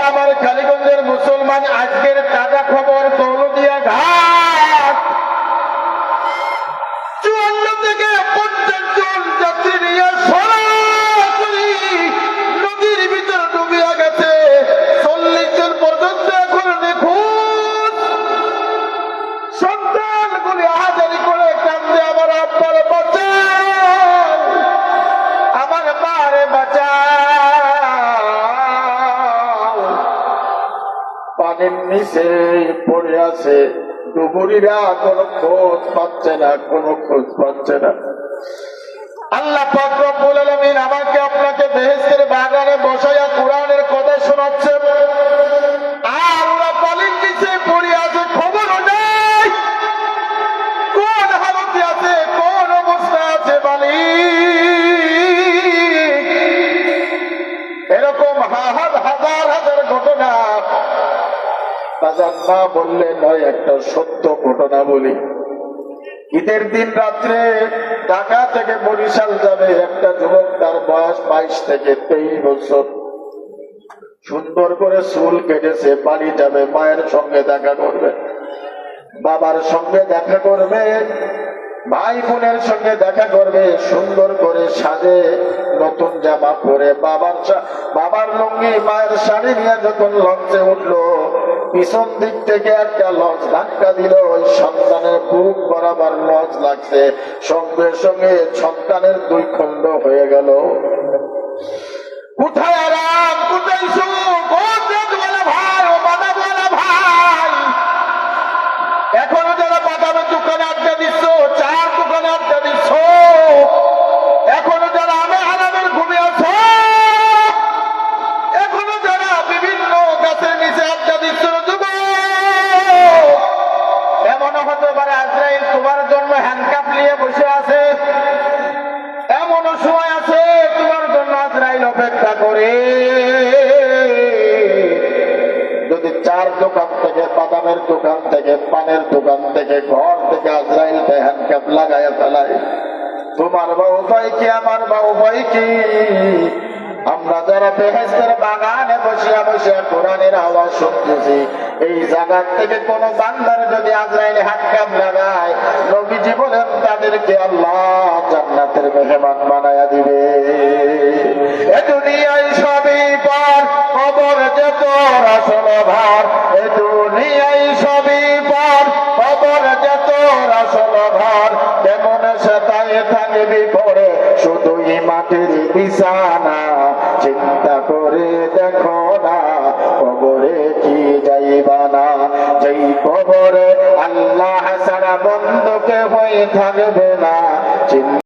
আমার কালীগঞ্জের মুসলমান, আজকের তাজা খবর, দৌলতদিয়া ঘাট 54 থেকে 50 জন যাত্রী নিয়ে সরাসরি নদীর ভিতর ডুবিয়া গেছে। 40 জন পর্যন্ত এখন নিখোঁজ। সন্তানগুলি আহাজারি করে কান্দে, আমার আব্বার বাঁচাও, আমার মারে বাঁচাও। পানির নিচে পড়ে আছে, ডুবুরিরা কোনো খোঁজ পাচ্ছে না, কোনো খোঁজ পাচ্ছে না। আল্লাহ পাক রব্বুল আলামিন আমাকে আপনাকে বেহেশতের বাগানে বসাইয়া কোরআনের কথা শোনাচ্ছেন। আমরা পানির নিচে পড়ে আছে, খবর নেই কোন হালতে আছে, কোন অবস্থায় আছে মালিক। এরকম হাজার হাজার ঘটনা বাজার না বললে নয়, একটা সত্য ঘটনা বলি। ঈদের দিন রাত্রে ঢাকা থেকে বরিশাল যাবে একটা যুবক, তার বয়স 22 থেকে 23 বছর। সুন্দর করে চুল কেটেছে, বাড়ি যাবে, মায়ের সঙ্গে দেখা করবে, বাবার সঙ্গে দেখা করবে, ভাই বোনের সঙ্গে দেখা করবে। সুন্দর করে সাজে, নতুন জামা পরে, বাবার লুঙ্গি মায়ের শাড়ি নিয়ে যখন লঞ্চে উঠলো, পিছন দিক থেকে একটা লঞ্চ ধাক্কা দিল। ওই সন্তানের বুক বরাবর লঞ্চ লাগছে, সঙ্গে সঙ্গে সন্তানের 2 খণ্ড হয়ে গেল। কোথায় আরাম, কোথায় সুখ, ভাই ও বাদামওয়ালা ভাই, এখনো যারা বাদামের দোকানে আড্ডা দিচ্ছ, চার দোকানে আড্ডা দিচ্ছ, এখনো যারা আরামের ঘুমে আছো, এখনো যারা বিভিন্ন গাছের নিচে আড্ডা দিচ্ছ, এমনও হতে পারে আজরাইল তোমার জন্য হ্যান্ডকাপ নিয়ে বসে আছে, এমনও সময় আছে তোমার জন্য আজরাইল অপেক্ষা করে। যদি চার দোকান থেকে, বাদামের দোকান থেকে, পানের দোকান থেকে, ঘর থেকে আজরাইল হ্যান্ডকাপ লাগাইয়া ফেলায়, তোমার বা উপায় কি, আমার বা উপায় কি? আমরা যারা বেহেশতের বাগানে বসিয়া বসিয়া কোরআনের আওয়াজ শুনতেছি, এই জায়গা থেকে কোন বান্দার যদি আজরাইলে হ্যান্ডকাপ লাগায়, নবীজি বলেন তাদেরকে আল্লাহ জান্নাতের মেহমান বানায়া দিবে। এ দুনিয়ায় সবই পার, কবর যে তোর আসল ভার। এ দুনিয়ায় সবই পার, কবর যে তোর আসল ভার। কেমন সেটাই থাকবি পড়ে, শুধুই মাটির বিছানা। চিন্তা করে দেখো না, কবরে কি যাইবা না। যেই কবরে আল্লাহ ছাড়া বন্ধুকে হয়ে থাকবে না।